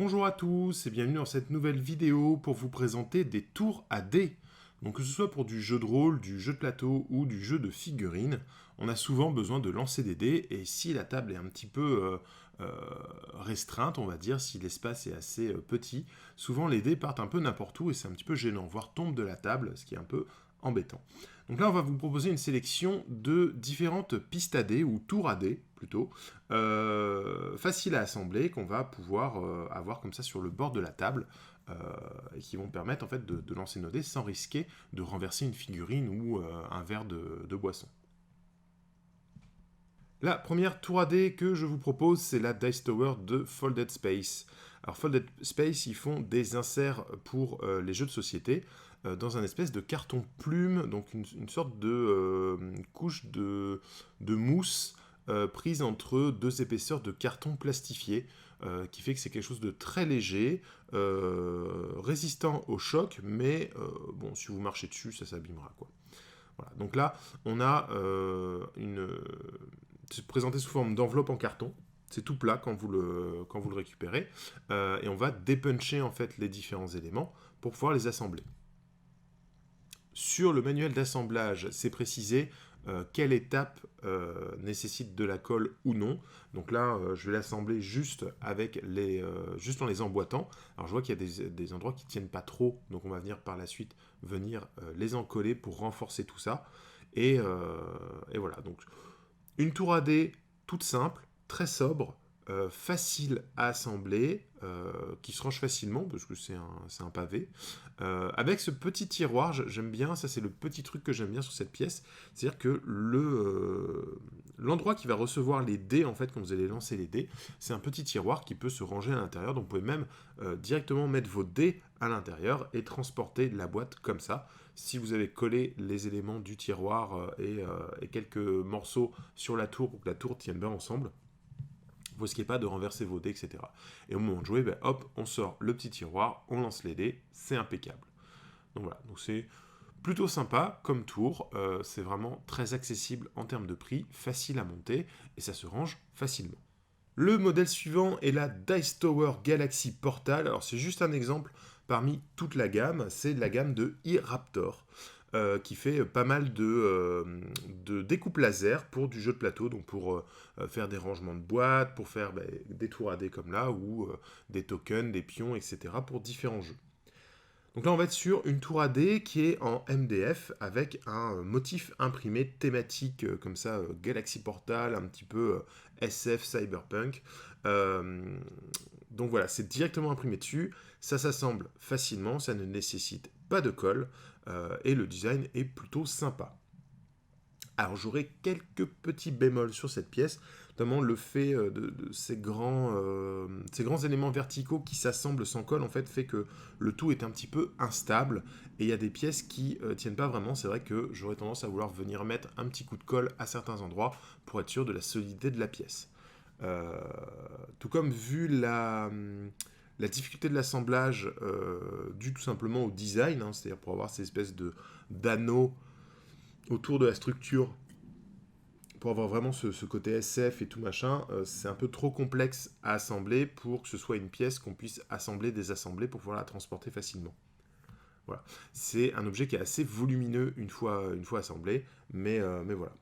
Bonjour à tous et bienvenue dans cette nouvelle vidéo pour vous présenter des tours à dés. Donc que ce soit pour du jeu de rôle, du jeu de plateau ou du jeu de figurines, on a souvent besoin de lancer des dés et si la table est un petit peu restreinte, on va dire, si l'espace est assez petit, souvent les dés partent un peu n'importe où et c'est un petit peu gênant, voire tombent de la table, ce qui est un peu embêtant. Donc là, on va vous proposer une sélection de différentes pistes à dés, ou tours à dés plutôt, faciles à assembler, qu'on va pouvoir avoir comme ça sur le bord de la table, et qui vont permettre en fait de lancer nos dés sans risquer de renverser une figurine ou un verre de boisson. La première tour à dés que je vous propose, c'est la Dice Tower de Folded Space. Alors Folded Space, ils font des inserts pour les jeux de société dans un espèce de carton plume, donc une sorte de couche de mousse prise entre deux épaisseurs de carton plastifié, qui fait que c'est quelque chose de très léger, résistant au choc, mais bon, si vous marchez dessus, ça s'abîmera, quoi. Voilà. Donc là, on a c'est présenté sous forme d'enveloppe en carton. C'est tout plat quand vous le récupérez. Et on va dépuncher en fait les différents éléments pour pouvoir les assembler. Sur le manuel d'assemblage, c'est précisé quelle étape nécessite de la colle ou non. Donc là, je vais l'assembler juste juste en les emboîtant. Alors je vois qu'il y a des endroits qui ne tiennent pas trop, donc on va venir par la suite les encoller pour renforcer tout ça. Et voilà, donc une tour à dés toute simple, très sobre, facile à assembler, qui se range facilement parce que c'est un pavé. Avec ce petit tiroir, j'aime bien, ça c'est le petit truc que j'aime bien sur cette pièce, c'est-à-dire que l'endroit qui va recevoir les dés, en fait, quand vous allez lancer les dés, c'est un petit tiroir qui peut se ranger à l'intérieur, donc vous pouvez même directement mettre vos dés à l'intérieur et transporter la boîte comme ça. Si vous avez collé les éléments du tiroir et quelques morceaux sur la tour pour que la tour tienne bien ensemble, vous risquez pas de renverser vos dés, etc. Et au moment de jouer, hop, on sort le petit tiroir, on lance les dés, c'est impeccable. Donc voilà, donc c'est plutôt sympa comme tour, c'est vraiment très accessible en termes de prix, facile à monter et ça se range facilement. Le modèle suivant est la Dice Tower Galaxy Portal. Alors c'est juste un exemple parmi toute la gamme, c'est la gamme de e-Raptor. Qui fait pas mal de découpes laser pour du jeu de plateau, donc pour faire des rangements de boîtes, pour faire des tours à dés comme là, ou des tokens, des pions, etc. pour différents jeux. Donc là, on va être sur une tour à dés qui est en MDF avec un motif imprimé thématique comme ça, Galaxy Portal, un petit peu SF, Cyberpunk. Euh, donc voilà, c'est directement imprimé dessus. Ça s'assemble facilement, ça ne nécessite pas de colle et le design est plutôt sympa. Alors j'aurai quelques petits bémols sur cette pièce, notamment le fait de ces grands éléments verticaux qui s'assemblent sans colle, en fait, fait que le tout est un petit peu instable, et il y a des pièces qui tiennent pas vraiment. C'est vrai que j'aurais tendance à vouloir venir mettre un petit coup de colle à certains endroits pour être sûr de la solidité de la pièce. Tout comme vu la difficulté de l'assemblage due tout simplement au design, hein, c'est-à-dire pour avoir ces espèces d'anneaux autour de la structure pour avoir vraiment ce côté SF et tout machin, c'est un peu trop complexe à assembler pour que ce soit une pièce qu'on puisse assembler, désassembler pour pouvoir la transporter facilement. Voilà. C'est un objet qui est assez volumineux une fois assemblé, mais voilà.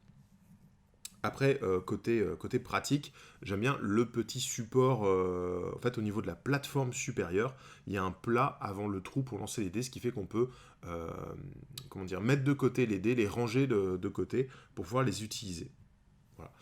Après, côté pratique, j'aime bien le petit support. En fait, au niveau de la plateforme supérieure, il y a un plat avant le trou pour lancer les dés, ce qui fait qu'on peut mettre de côté les dés, les ranger de côté pour pouvoir les utiliser. Voilà.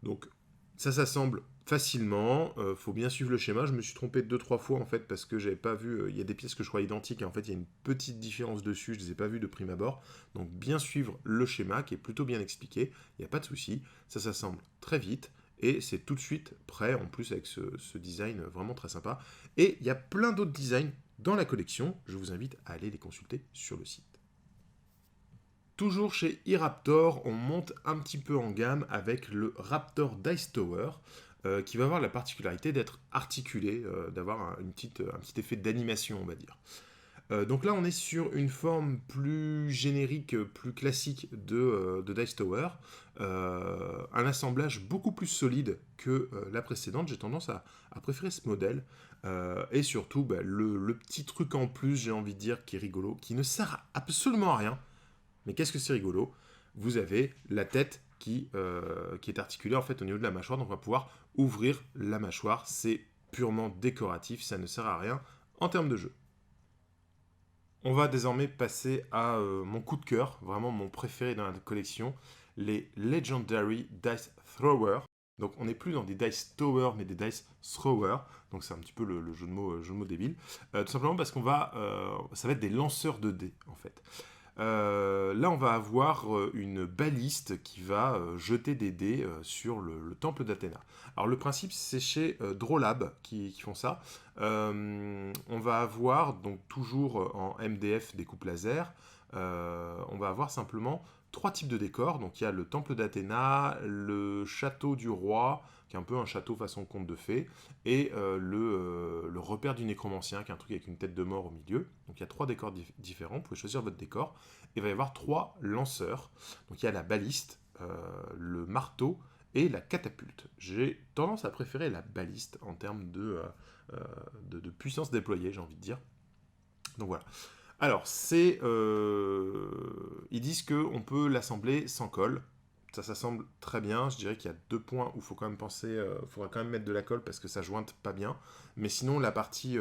Donc, ça s'assemble facilement. Faut bien suivre le schéma. Je me suis trompé 2-3 fois en fait parce que j'avais pas vu. Il y a des pièces que je crois identiques et en fait il y a une petite différence dessus. Je les ai pas vues de prime abord. Donc bien suivre le schéma qui est plutôt bien expliqué. Il n'y a pas de souci. Ça s'assemble très vite et c'est tout de suite prêt. En plus avec ce design vraiment très sympa. Et il y a plein d'autres designs dans la collection. Je vous invite à aller les consulter sur le site. Toujours chez e-Raptor, on monte un petit peu en gamme avec le Raptor Dice Tower, qui va avoir la particularité d'être articulé, d'avoir un petit effet d'animation, on va dire. Donc là, on est sur une forme plus générique, plus classique de Dice Tower. Un assemblage beaucoup plus solide que la précédente. J'ai tendance à préférer ce modèle. Et surtout, bah, le petit truc en plus, j'ai envie de dire, qui est rigolo, qui ne sert absolument à rien. Mais qu'est-ce que c'est rigolo? Vous avez la tête qui est articulée en fait au niveau de la mâchoire. Donc on va pouvoir ouvrir la mâchoire. C'est purement décoratif, ça ne sert à rien en termes de jeu. On va désormais passer à mon coup de cœur, vraiment mon préféré dans la collection, les Legendary Dice Thrower. Donc on n'est plus dans des Dice Tower, mais des Dice Thrower. Donc c'est un petit peu le jeu de mots débile. Tout simplement parce ça va être des lanceurs de dés en fait. Là, on va avoir une baliste qui va jeter des dés sur le temple d'Athéna. Alors, le principe, c'est chez Drolab qui font ça. On va avoir, donc toujours en MDF découpe laser, on va avoir simplement 3 types de décors. Donc, il y a le temple d'Athéna, le château du roi, qui est un peu un château façon conte de fées, et le repère du nécromancien, qui est un truc avec une tête de mort au milieu. Donc il y a 3 décors différents, vous pouvez choisir votre décor. Et il va y avoir 3 lanceurs. Donc il y a la baliste, le marteau et la catapulte. J'ai tendance à préférer la baliste en termes de puissance déployée, j'ai envie de dire. Donc voilà. Alors, ils disent qu'on peut l'assembler sans colle. Ça s'assemble très bien. Je dirais qu'il y a 2 points où il faut quand même penser, faudra quand même mettre de la colle parce que ça jointe pas bien. Mais sinon, la partie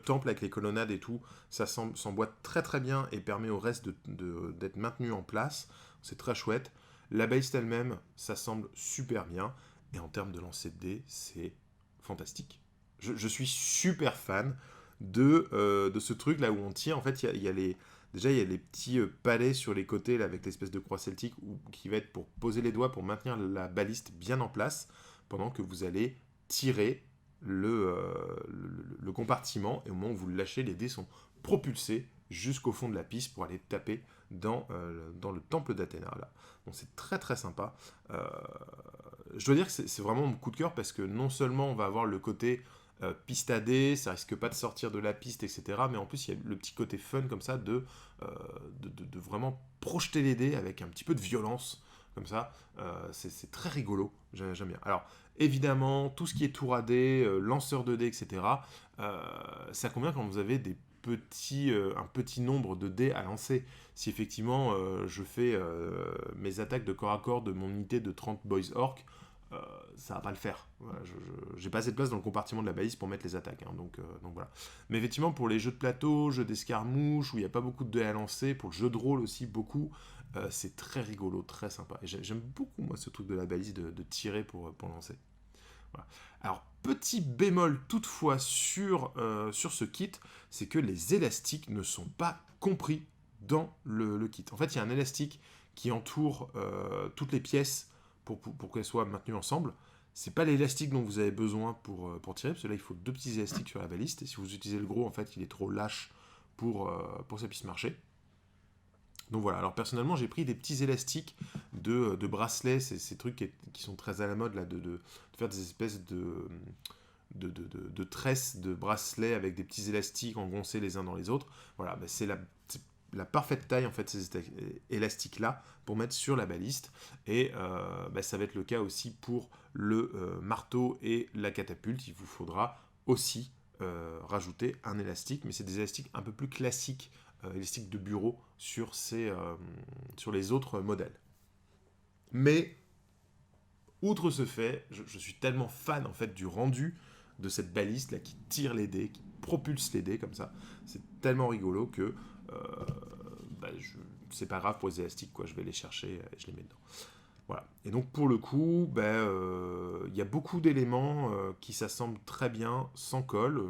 temple avec les colonnades et tout, ça s'emboîte très très bien et permet au reste d'être maintenu en place. C'est très chouette. La baliste elle-même, ça semble super bien. Et en termes de lancer de dés, c'est fantastique. Je suis super fan de ce truc là où on tire. En fait, déjà, il y a les petits palets sur les côtés là, avec l'espèce de croix celtique qui va être pour poser les doigts pour maintenir la baliste bien en place pendant que vous allez tirer le compartiment. Et au moment où vous le lâchez, les dés sont propulsés jusqu'au fond de la piste pour aller taper dans le temple d'Athéna. Là. Donc c'est très très sympa. Je dois dire que c'est vraiment mon coup de cœur parce que non seulement on va avoir le côté piste à dés, ça risque pas de sortir de la piste, etc. Mais en plus, il y a le petit côté fun comme ça de vraiment projeter les dés avec un petit peu de violence. Comme ça, c'est très rigolo, j'aime bien. Alors, évidemment, tout ce qui est tour à dés, lanceur de dés, etc., ça convient quand vous avez un petit nombre de dés à lancer. Si effectivement je fais mes attaques de corps à corps de mon unité de 30 boys orc, ça va pas le faire. Voilà, j'ai pas assez de place dans le compartiment de la balise pour mettre les attaques. Hein, donc voilà. Mais effectivement, pour les jeux de plateau, jeux d'escarmouche, où il n'y a pas beaucoup de dés à lancer, pour le jeu de rôle aussi, beaucoup, c'est très rigolo, très sympa. Et j'aime beaucoup, moi, ce truc de la balise de tirer pour lancer. Voilà. Alors, petit bémol toutefois sur ce kit, c'est que les élastiques ne sont pas compris dans le kit. En fait, il y a un élastique qui entoure toutes les pièces pour qu'elles soient maintenues ensemble. C'est pas l'élastique dont vous avez besoin pour tirer, parce que là, il faut 2 petits élastiques sur la baliste, et si vous utilisez le gros, en fait, il est trop lâche pour que ça puisse marcher. Donc voilà, alors personnellement j'ai pris des petits élastiques de bracelets, ces trucs qui sont très à la mode là, de faire des espèces de tresses de bracelets avec des petits élastiques engoncés les uns dans les autres. Voilà, c'est la parfaite taille en fait ces élastiques là pour mettre sur la baliste. Et ça va être le cas aussi pour le marteau et la catapulte. Il vous faudra aussi rajouter un élastique, mais c'est des élastiques un peu plus classiques, élastiques de bureau sur les autres modèles. Mais outre ce fait, je suis tellement fan en fait du rendu de cette baliste là qui tire les dés, qui propulse les dés comme ça. C'est tellement rigolo que c'est pas grave pour les élastiques quoi. Je vais les chercher et je les mets dedans. Voilà. Et donc pour le coup, y a beaucoup d'éléments qui s'assemblent très bien sans colle.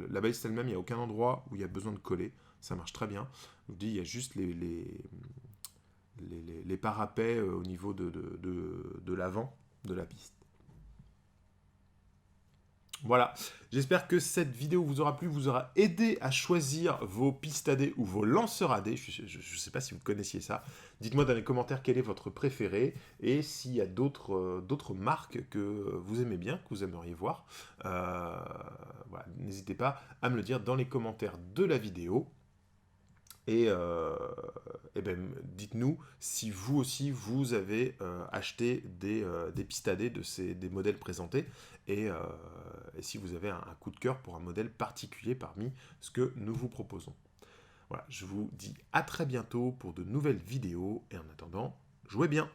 La baliste elle-même, il n'y a aucun endroit où il y a besoin de coller. Ça marche très bien. Je vous dis, il y a juste les parapets au niveau de l'avant de la piste. Voilà, j'espère que cette vidéo vous aura plu, vous aura aidé à choisir vos pistes à dés ou vos lanceurs à dés. Je ne sais pas si vous connaissiez ça. Dites-moi dans les commentaires quel est votre préféré et s'il y a d'autres marques que vous aimez bien, que vous aimeriez voir. Voilà, voilà, n'hésitez pas à me le dire dans les commentaires de la vidéo. Et ben, dites-nous si vous aussi vous avez acheté des pistadés des modèles présentés et si vous avez un coup de cœur pour un modèle particulier parmi ce que nous vous proposons. Voilà, je vous dis à très bientôt pour de nouvelles vidéos et en attendant, jouez bien!